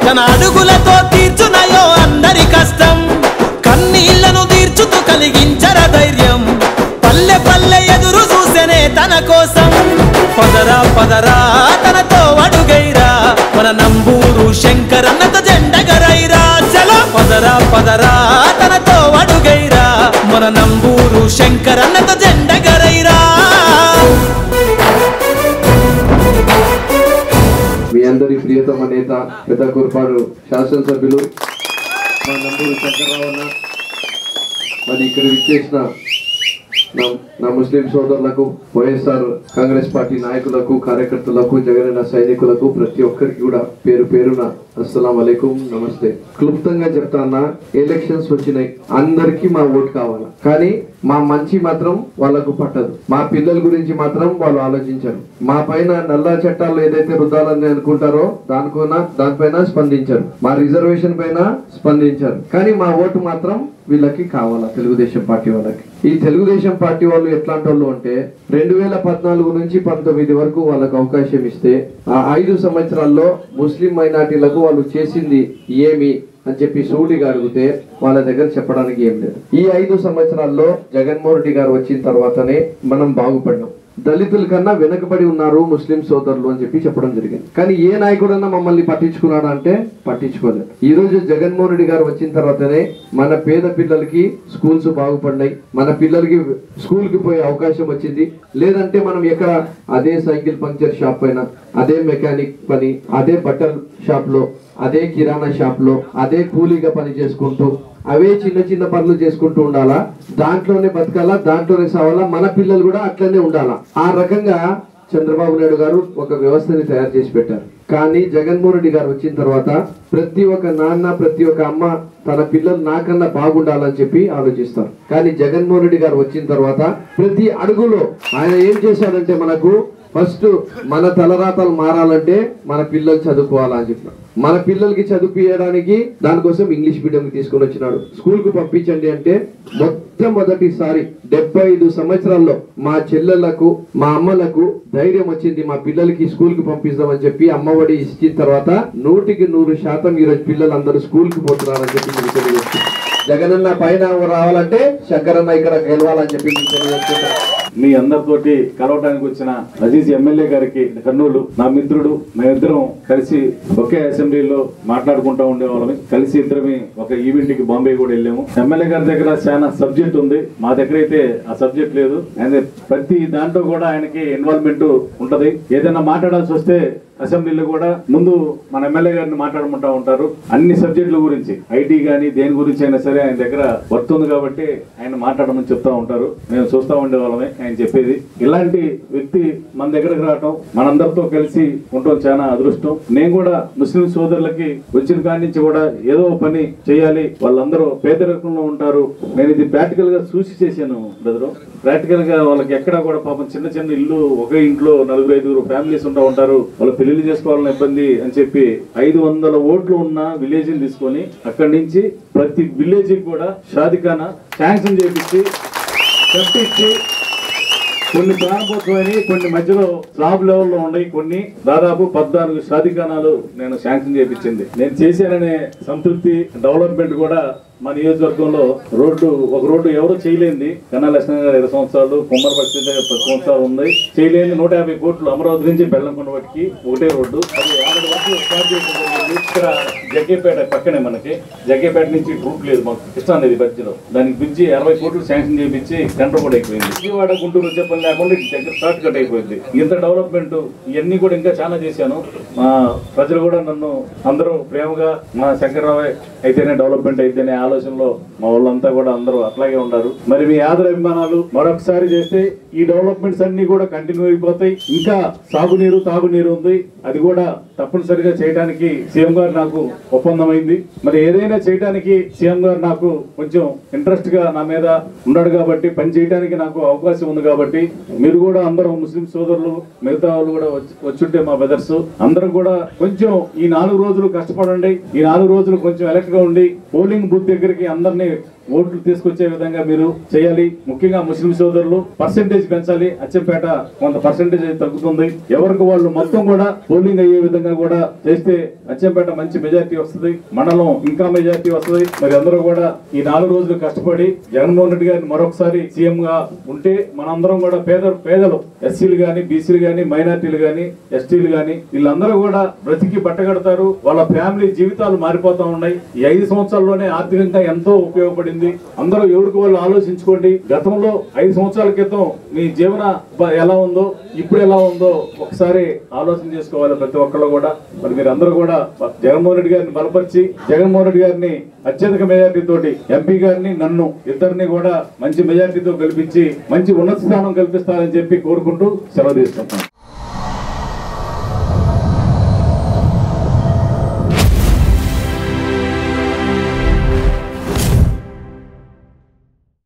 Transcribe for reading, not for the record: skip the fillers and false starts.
తన అడుగులతో తీర్చునయో అందరి కష్టం కన్నీళ్లను తీర్చుతూ కలిగించర ధైర్యం పల్లె పల్లె ఎదురు చూసెనే తన కోసం పదరా పదరా తనతో అడుగైరా మన నంబూరు శంకరన్నతో జెండగరైరా చలో పదరా పదరా తనతో అడుగైరా మన నంబూరు శంకరన్నతో జెండగరైరా మీ అందరి ప్రియతమ నేత పెద్ద కుర్పాడు శాసనసభ్యులు మా నంబూరు శంకర్రావు అన్న మరి ఇక్కడ విచ్చేసిన నా ముస్లిం సోదరులకు వైఎస్ఆర్ కాంగ్రెస్ పార్టీ నాయకులకు కార్యకర్తలకు జగనన్న సైనికులకు ప్రతి ఒక్కరికి కూడా పేరు పేరున అస్సలాం అలైకుం నమస్తే. క్లుప్తంగా చెప్తానా, ఎలక్షన్స్ వచ్చినాయి, అందరికీ మా ఓటు కావాలా, కానీ మా మంచి మాత్రం వాళ్ళకు పట్టదు. మా పిల్లల గురించి మాత్రం వాళ్ళు ఆలోచించరు. మా పైన నల్ల చట్టాలు ఏదైతే రుద్దాలని అనుకుంటారో దానిపైన స్పందించరు. మా రిజర్వేషన్ పైన స్పందించరు. కానీ మా ఓటు మాత్రం వీళ్ళకి కావాలా, తెలుగుదేశం పార్టీ వాళ్ళకి. ఈ తెలుగుదేశం పార్టీ వాళ్ళు ఎట్లాంటి వాళ్ళు అంటే 2014 నుంచి 19 వరకు వాళ్ళకు అవకాశం ఇస్తే ఆ 5 సంవత్సరాల్లో ముస్లిం మైనార్టీలకు వాళ్ళు చేసింది ఏమి అని చెప్పి సూటిగా అడిగితే వాళ్ళ దగ్గర చెప్పడానికి ఏం లేదు. ఈ 5 సంవత్సరాల్లో జగన్మోహన్ రెడ్డి గారు వచ్చిన తర్వాతనే మనం బాగుపడినాం. దళితుల కన్నా వెనకబడి ఉన్నారు ముస్లిం సోదరులు అని చెప్పి చెప్పడం జరిగింది. కానీ ఏ నాయకుడన్నా మమ్మల్ని పట్టించుకున్నాడా అంటే పట్టించుకోలేదు. ఈ రోజు జగన్మోహన్ రెడ్డి గారు వచ్చిన తర్వాతనే మన పేద పిల్లలకి స్కూల్స్ బాగుపడినాయి, మన పిల్లలకి స్కూల్ కి పోయే అవకాశం వచ్చింది. లేదంటే మనం ఎక్కడ అదే సైకిల్ పంక్చర్ షాప్ పైన, అదే మెకానిక్ పని, అదే బట్టల షాప్ లో, అదే కిరాణా షాప్ లో, అదే కూలీగా పని చేసుకుంటూ అవే చిన్న చిన్న పనులు చేసుకుంటూ ఉండాలా, దాంట్లోనే బతకాలా, దాంట్లోనే సావాలా, మన పిల్లలు కూడా అట్లనే ఉండాలా. ఆ రకంగా చంద్రబాబు నాయుడు గారు ఒక వ్యవస్థని తయారు చేసి పెట్టారు. కానీ జగన్మోహన్ రెడ్డి గారు వచ్చిన తర్వాత ప్రతి ఒక్క నాన్న, ప్రతి ఒక్క అమ్మ తన పిల్లలు నాకన్నా బాగుండాలని చెప్పి ఆలోచిస్తారు. కానీ జగన్మోహన్ రెడ్డి గారు వచ్చిన తర్వాత ప్రతి అడుగులో ఆయన ఏం చేశాడంటే, మనకు ఫస్ట్ మన తలరాతలు మారాలంటే మన పిల్లలు చదువుకోవాలా అని చెప్పిన. మన పిల్లలకి చదువుకోవడానికి దానికోసం ఇంగ్లీష్ మీడియం తీసుకొని వచ్చినాడు. స్కూల్ కు పంపించండి అంటే మొట్టమొదటిసారి 75 సంవత్సరాల్లో మా చెల్లెళ్లకు, మా అమ్మలకు ధైర్యం వచ్చింది, మా పిల్లలకి స్కూల్ కు పంపిస్తామని చెప్పి అమ్మఒడి ఇచ్చిన తర్వాత 100% ఈరోజు పిల్లలందరూ స్కూల్ కు పోతున్నారని చెప్పి మీకు తెలియజేస్తుంది. జగనన్న పైన రావాలంటే శంకరన్న ఇక్కడ గెలవాలని చెప్పి మీకు తెలియజేస్తున్నారు. మీ అందరితోటి కలవటానికి వచ్చిన అజీజ్ ఎమ్మెల్యే గారికి కర్నూలు నా మిత్రుడు, మేమిద్దరం కలిసి ఒకే అసెంబ్లీలో మాట్లాడుకుంటూ ఉండేవాళ్ళమి. కలిసి ఇద్దరమే ఒక ఈవెంట్ కి బాంబే కూడా వెళ్ళాము. ఎమ్మెల్యే గారి దగ్గర చాలా సబ్జెక్ట్ ఉంది, మా దగ్గర అయితే ఆ సబ్జెక్ట్ లేదు. ఆయన ప్రతి దాంట్లో కూడా ఆయనకి ఇన్వాల్వ్మెంట్ ఉంటది. ఏదైనా మాట్లాడాల్సి వస్తే అసెంబ్లీలో కూడా ముందు మన ఎమ్మెల్యే గారిని మాట్లాడమంటా ఉంటారు. అన్ని సబ్జెక్టుల గురించి, ఐటీ గానీ దేని గురించి అయినా సరే ఆయన దగ్గర వర్క్ ఉంది కాబట్టి ఆయన మాట్లాడమని చెప్తా ఉంటారు. మేము చూస్తా ఉండేవాళ్ళమే ఆయన చెప్పేది. ఇలాంటి వ్యక్తి మన దగ్గరకు రావటం, మనందరితో కలిసి ఉండటం చాలా అదృష్టం. నేను కూడా ముస్లిం సోదరులకి వచ్చిన కాడి నుంచి కూడా ఏదో పని చేయాలి, వాళ్ళందరూ పేదరికంలో ఉంటారు. నేను ఇది ప్రాక్టికల్ గా చూసి చేశాను బ్రదరు. ప్రాక్టికల్ గా వాళ్ళకి ఎక్కడా కూడా పాపం చిన్న చిన్న ఇల్లు, ఒకే ఇంట్లో 4-5 ఫ్యామిలీస్ ఉంటారు, వాళ్ళు పెళ్లి చేసుకోవాలని ఇబ్బంది అని చెప్పి 500 ఓట్లు ఉన్న విలేజ్ ని తీసుకొని అక్కడి నుంచి ప్రతి విలేజ్ కి కూడా షాదిఖానా శాంక్షన్ చేపించి కట్టించి, కొన్ని ప్రారంభోత్సవాన్ని, కొన్ని మధ్యలో స్లాబ్ లెవెల్లో ఉన్నాయి, కొన్ని దాదాపు 14 షాదిఖానాలు నేను శాంక్షన్ చేపించింది. నేను చేశాననే సంతృప్తి, డెవలప్మెంట్ కూడా మా నియోజకవర్గంలో ఒక రోడ్డు ఎవరు చేయలేంది. కన్నా లక్ష్మణ్ గారు 20 సంవత్సరాలు, కుమ్మర పరిస్థితి 10 సంవత్సరాలు ఉంది, చేయలేని 150 కోట్లు అమరావతి నుంచి బెల్లంకొండ వాటికి ఒకటే రోడ్డు. అది 50 వరకు స్టార్ట్ చేయడం. ఇక్కడ జగ్గేపేట పక్కనే మనకి, జగ్గేపేట నుంచి రూట్ లేదు మాకు, కృష్ణా నది మధ్యలో. దానికి గురించి 60 కోట్లు శాంక్షన్ చేయించి టెండర్ కూడా అయిపోయింది. విజయవాడ, గుంటూరు వచ్చే పని లేకుండా దగ్గర షార్ట్ కట్ అయిపోయింది. ఇంత డెవలప్మెంట్ ఇవన్నీ కూడా ఇంకా చాలా చేశాను. మా ప్రజలు కూడా నన్ను అందరూ ప్రేమగా, మా శంకర్రావు అయితేనే డెవలప్మెంట్ అయితేనే ఆలోచనలో మా వాళ్ళంతా కూడా అందరూ అట్లాగే ఉన్నారు. మరి మీ ఆదర అభిమానాలు మరొకసారి చేస్తే ఈ డెవలప్మెంట్స్ అన్ని కూడా కంటిన్యూ అయిపోతాయి. ఇంకా సాగునీరు, తాగునీరు ఉంది, అది కూడా తప్పనిసరిగా చేయడానికి సీఎం గారు నాకు ఒప్పందమైంది. మరి ఏదైనా చేయడానికి సీఎం గారు నాకు కొంచెం ఇంట్రెస్ట్ గా నా మీద ఉన్నాడు కాబట్టి, పని చేయడానికి నాకు అవకాశం ఉంది కాబట్టి, మీరు కూడా అందరూ ముస్లిం సోదరులు, మిగతా వాళ్ళు కూడా వచ్చుంటే మా బ్రదర్స్ అందరూ కూడా కొంచెం ఈ 4 రోజులు కష్టపడండి. ఈ 4 రోజులు కొంచెం ఎలర్ట్ గా ఉండి పోలింగ్ బూత్ దగ్గరికి అందరినీ ఓట్లు తీసుకొచ్చే విధంగా మీరు చేయాలి. ముఖ్యంగా ముస్లిం సోదరులు పర్సెంటేజ్ పెంచాలి. అచ్చంపేట కొంత పర్సెంటేజ్ తగ్గుతుంది. ఎవరికి వాళ్ళు మొత్తం కూడా పోలింగ్ అయ్యే విధంగా కూడా చేస్తే అచ్చంపేట మంచి మెజారిటీ వస్తుంది, మండలం ఇంకా మెజారిటీ వస్తుంది. మరి అందరూ కూడా ఈ 4 రోజులు కష్టపడి జగన్మోహన్ రెడ్డి గారిని మరొకసారి సీఎం గా ఉంటే మనందరం కూడా పేదలు ఎస్సీలు గాని, బీసీలు గాని, మైనార్టీలు గాని, ఎస్టీలు గాని వీళ్ళందరూ కూడా బ్రతికి బట్టగడతారు. వాళ్ళ ఫ్యామిలీ జీవితాలు మారిపోతా ఉన్నాయి. ఈ 5 సంవత్సరాల్లోనే ఆర్థికంగా ఎంతో ఉపయోగపడింది. అందరూ ఎవరికి వాళ్ళు ఆలోచించుకోండి. గతంలో 5 సంవత్సరాల క్రితం మీ జీవన ఎలా ఉందో ఇప్పుడు ఎలా ఉందో ఒకసారి ఆలోచన చేసుకోవాలి ప్రతి ఒక్కళ్ళు కూడా. మరి మీరు అందరూ కూడా జగన్మోహన్ రెడ్డి గారిని బలపరిచి జగన్మోహన్ రెడ్డి గారిని అత్యధిక మెజార్టీ తోటి ఎంపీ గారిని నన్ను ఇద్దరిని కూడా మంచి మెజార్టీతో గెలిపించి మంచి ఉన్నత స్థానం కల్పిస్తారని చెప్పి కోరుకుంటూ సెలవు తీసుకుంటాను.